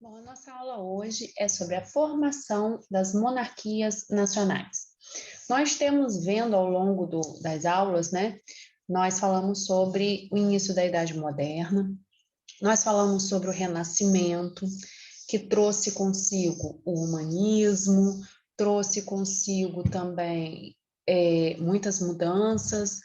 Bom, a nossa aula hoje é sobre a formação das monarquias nacionais. Nós temos vendo ao longo das aulas, né? Nós falamos sobre o início da Idade Moderna, nós falamos sobre o Renascimento, que trouxe consigo o humanismo, trouxe consigo também muitas mudanças,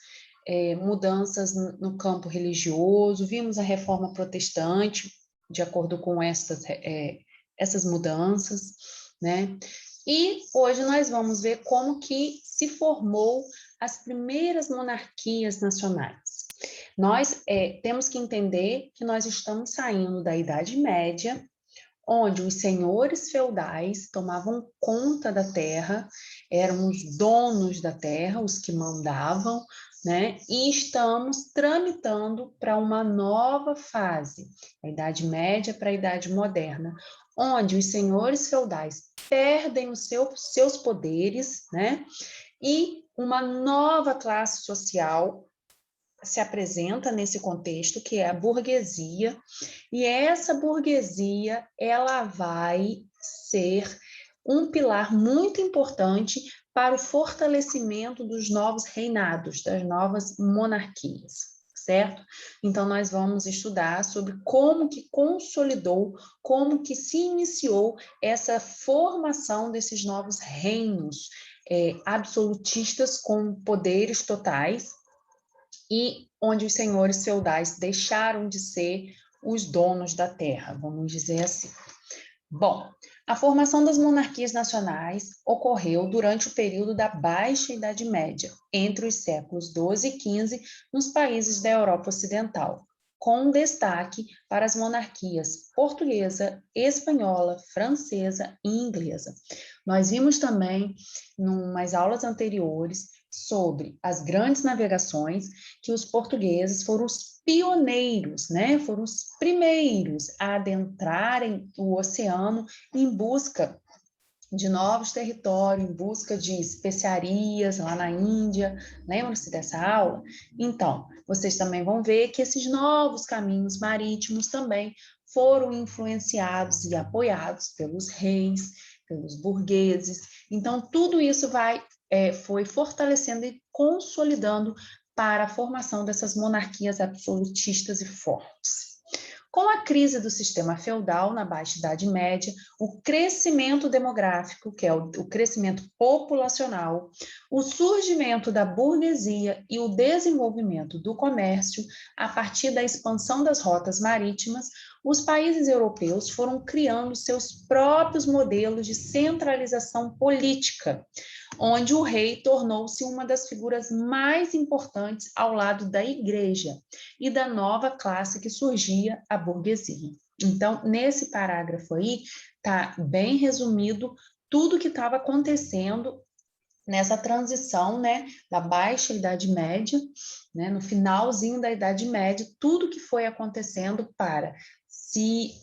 mudanças no campo religioso, vimos a Reforma Protestante, de acordo com essas mudanças, né? E hoje nós vamos ver como que se formou as primeiras monarquias nacionais. Nós temos que entender que nós estamos saindo da Idade Média, onde os senhores feudais tomavam conta da terra, eram os donos da terra, os que mandavam, né? E estamos tramitando para uma nova fase, a Idade Média para a Idade Moderna, onde os senhores feudais perdem os seus poderes, né? E uma nova classe social se apresenta nesse contexto, que é a burguesia, e essa burguesia, ela vai ser um pilar muito importante para o fortalecimento dos novos reinados, das novas monarquias, certo? Então, nós vamos estudar sobre como que consolidou, como que se iniciou essa formação desses novos reinos absolutistas com poderes totais, e onde os senhores feudais deixaram de ser os donos da terra, vamos dizer assim. Bom, a formação das monarquias nacionais ocorreu durante o período da Baixa Idade Média, entre os séculos XII e XV, nos países da Europa Ocidental, com destaque para as monarquias portuguesa, espanhola, francesa e inglesa. Nós vimos também, em umas aulas anteriores, sobre as grandes navegações, que os portugueses foram os pioneiros, né? Foram os primeiros a adentrarem o oceano em busca de novos territórios, em busca de especiarias lá na Índia. Lembram-se dessa aula? Então, vocês também vão ver que esses novos caminhos marítimos também foram influenciados e apoiados pelos reis, pelos burgueses. Então, tudo isso foi fortalecendo e consolidando para a formação dessas monarquias absolutistas e fortes. Com a crise do sistema feudal na Baixa Idade Média, o crescimento demográfico, que é o crescimento populacional, o surgimento da burguesia e o desenvolvimento do comércio, a partir da expansão das rotas marítimas, os países europeus foram criando seus próprios modelos de centralização política, onde o rei tornou-se uma das figuras mais importantes ao lado da igreja e da nova classe que surgia, a burguesia. Então, nesse parágrafo aí, está bem resumido tudo que estava acontecendo nessa transição, né, da Baixa Idade Média, né, no finalzinho da Idade Média, tudo que foi acontecendo para se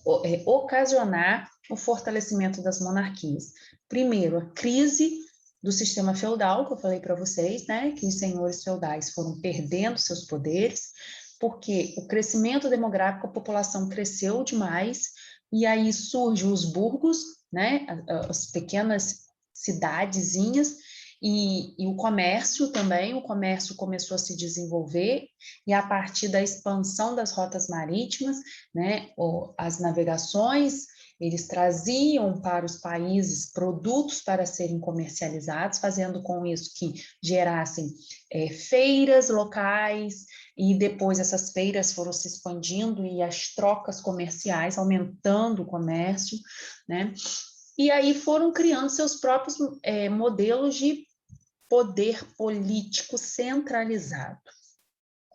ocasionar o fortalecimento das monarquias. Primeiro, a crise do sistema feudal, que eu falei para vocês, né, que os senhores feudais foram perdendo seus poderes, porque o crescimento demográfico, a população cresceu demais, e aí surgem os burgos, né, as pequenas cidadezinhas, e o comércio também, o comércio começou a se desenvolver, e a partir da expansão das rotas marítimas, né, as navegações, eles traziam para os países produtos para serem comercializados, fazendo com isso que gerassem feiras locais, e depois essas feiras foram se expandindo e as trocas comerciais aumentando o comércio, né? E aí foram criando seus próprios modelos de poder político centralizado,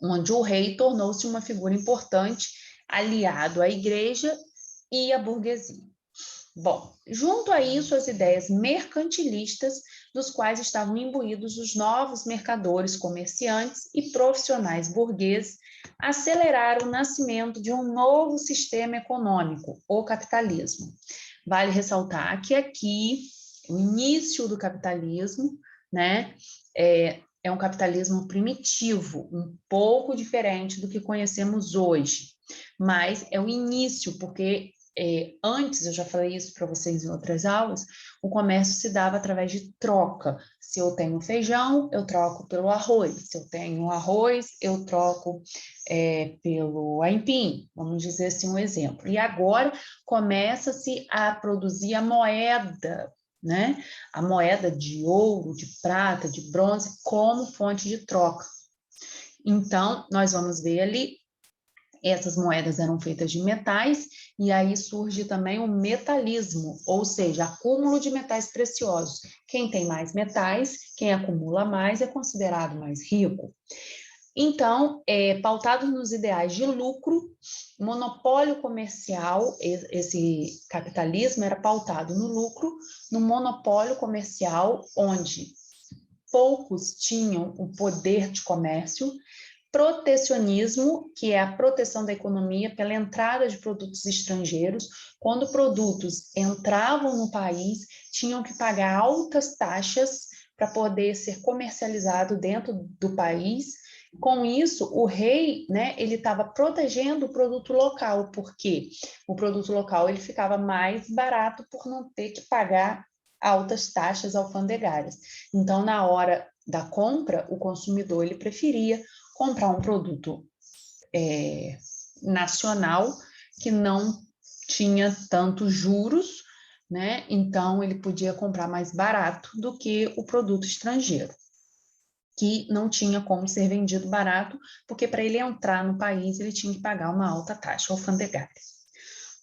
onde o rei tornou-se uma figura importante, aliado à igreja e à burguesia. Bom, junto a isso, as ideias mercantilistas, dos quais estavam imbuídos os novos mercadores, comerciantes e profissionais burgueses, aceleraram o nascimento de um novo sistema econômico, o capitalismo. Vale ressaltar que aqui, o início do capitalismo, né, é um capitalismo primitivo, um pouco diferente do que conhecemos hoje, mas é o início, porque antes, eu já falei isso para vocês em outras aulas, o comércio se dava através de troca. Se eu tenho feijão, eu troco pelo arroz. Se eu tenho arroz, eu troco pelo aipim, vamos dizer assim um exemplo. E agora começa-se a produzir a moeda, né? A moeda de ouro, de prata, de bronze, como fonte de troca. Então, nós vamos ver ali, essas moedas eram feitas de metais, e aí surge também o metalismo, ou seja, acúmulo de metais preciosos. Quem tem mais metais, quem acumula mais, é considerado mais rico. Então, pautado nos ideais de lucro, monopólio comercial, esse capitalismo era pautado no lucro, no monopólio comercial, onde poucos tinham o poder de comércio, protecionismo, que é a proteção da economia pela entrada de produtos estrangeiros. Quando produtos entravam no país, tinham que pagar altas taxas para poder ser comercializado dentro do país. Com isso, o rei, né, ele estava protegendo o produto local, porque o produto local ele ficava mais barato por não ter que pagar altas taxas alfandegárias. Então, na hora da compra, o consumidor ele preferia comprar um produto nacional que não tinha tantos juros, né? Então ele podia comprar mais barato do que o produto estrangeiro, que não tinha como ser vendido barato, porque para ele entrar no país ele tinha que pagar uma alta taxa alfandegária.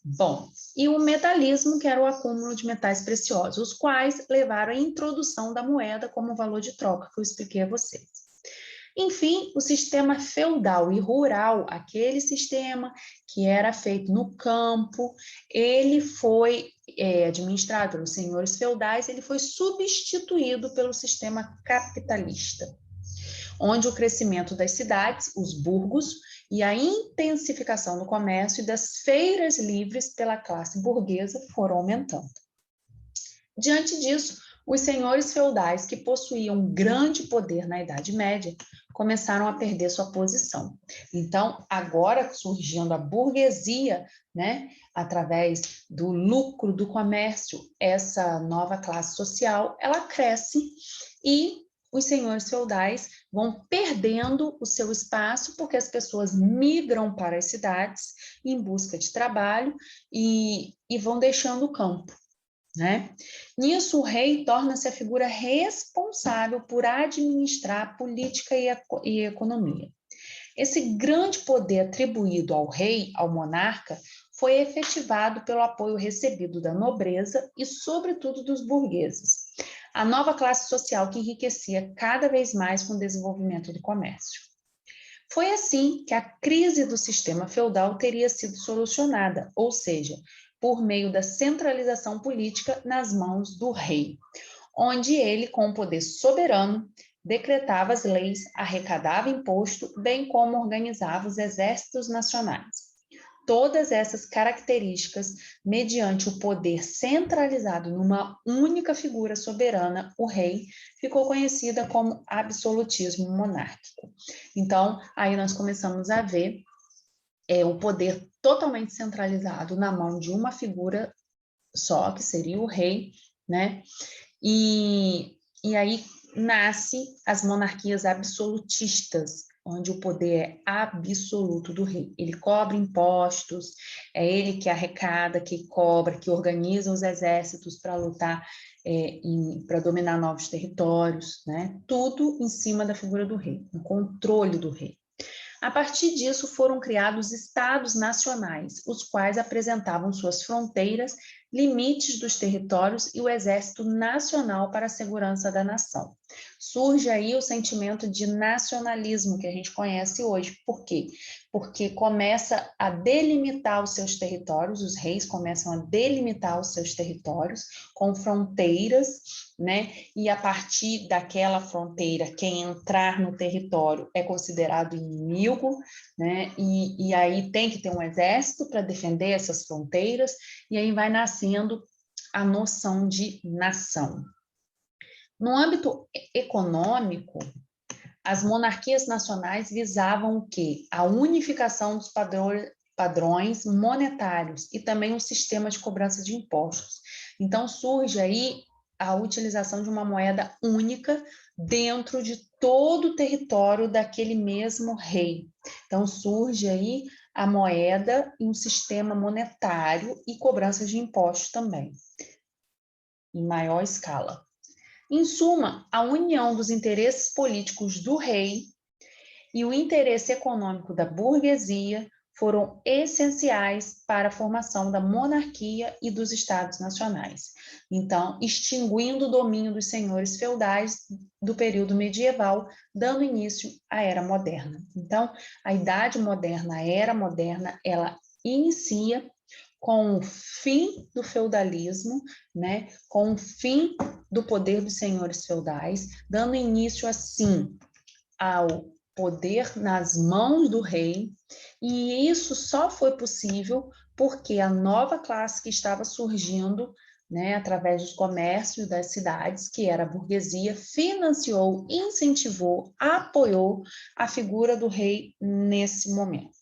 Bom, e o metalismo, que era o acúmulo de metais preciosos, os quais levaram à introdução da moeda como valor de troca, que eu expliquei a vocês. Enfim, o sistema feudal e rural, aquele sistema que era feito no campo, ele foi administrado pelos senhores feudais, ele foi substituído pelo sistema capitalista, onde o crescimento das cidades, os burgos, e a intensificação do comércio e das feiras livres pela classe burguesa foram aumentando. Diante disso, os senhores feudais, que possuíam grande poder na Idade Média, começaram a perder sua posição. Então, agora surgindo a burguesia, né, através do lucro do comércio, essa nova classe social, ela cresce e os senhores feudais vão perdendo o seu espaço porque as pessoas migram para as cidades em busca de trabalho e vão deixando o campo, né? Nisso, o rei torna-se a figura responsável por administrar a política e a economia. Esse grande poder atribuído ao rei, ao monarca, foi efetivado pelo apoio recebido da nobreza e, sobretudo, dos burgueses, a nova classe social que enriquecia cada vez mais com o desenvolvimento do comércio. Foi assim que a crise do sistema feudal teria sido solucionada, ou seja, por meio da centralização política nas mãos do rei, onde ele, com o poder soberano, decretava as leis, arrecadava imposto, bem como organizava os exércitos nacionais. Todas essas características, mediante o poder centralizado numa única figura soberana, o rei, ficou conhecida como absolutismo monárquico. Então, aí nós começamos a ver o poder totalmente centralizado na mão de uma figura só, que seria o rei, né? E aí nasce as monarquias absolutistas, onde o poder é absoluto do rei. Ele cobra impostos, é ele que arrecada, que cobra, que organiza os exércitos para lutar, para dominar novos territórios, né? Tudo em cima da figura do rei, o controle do rei. A partir disso, foram criados estados nacionais, os quais apresentavam suas fronteiras, limites dos territórios e o exército nacional para a segurança da nação. Surge aí o sentimento de nacionalismo que a gente conhece hoje. Por quê? Porque começa a delimitar os seus territórios, os reis começam a delimitar os seus territórios com fronteiras, né? E a partir daquela fronteira, quem entrar no território é considerado inimigo, né? E aí tem que ter um exército para defender essas fronteiras, e aí vai nascendo a noção de nação. No âmbito econômico, as monarquias nacionais visavam o quê? A unificação dos padrões monetários e também um sistema de cobrança de impostos. Então, surge aí a utilização de uma moeda única dentro de todo o território daquele mesmo rei. Então, surge aí a moeda e um sistema monetário e cobrança de impostos também, em maior escala. Em suma, a união dos interesses políticos do rei e o interesse econômico da burguesia foram essenciais para a formação da monarquia e dos estados nacionais. Então, extinguindo o domínio dos senhores feudais do período medieval, dando início à Era Moderna. Então, a Idade Moderna, a Era Moderna, ela inicia com o fim do feudalismo, né, com o fim do poder dos senhores feudais, dando início, assim, ao poder nas mãos do rei, e isso só foi possível porque a nova classe que estava surgindo, né, através dos comércios das cidades, que era a burguesia, financiou, incentivou, apoiou a figura do rei nesse momento.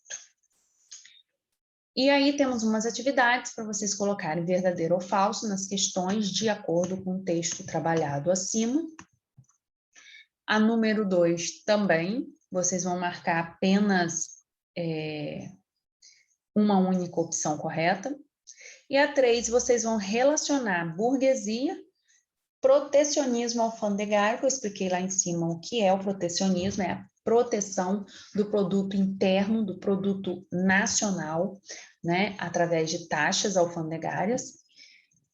E aí temos umas atividades para vocês colocarem verdadeiro ou falso nas questões de acordo com o texto trabalhado acima. A número 2 também, vocês vão marcar apenas uma única opção correta. E a 3, vocês vão relacionar burguesia, protecionismo alfandegário, que eu expliquei lá em cima o que é o protecionismo, é a proteção do produto interno, do produto nacional, né, através de taxas alfandegárias.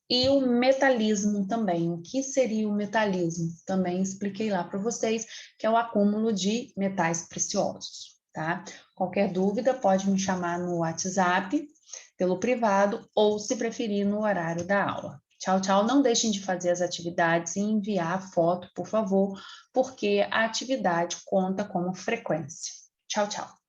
E o metalismo também. O que seria o metalismo? Também expliquei lá para vocês, que é o acúmulo de metais preciosos, tá? Qualquer dúvida pode me chamar no WhatsApp, pelo privado, ou se preferir no horário da aula. Tchau, tchau. Não deixem de fazer as atividades e enviar a foto, por favor, porque a atividade conta como frequência. Tchau, tchau.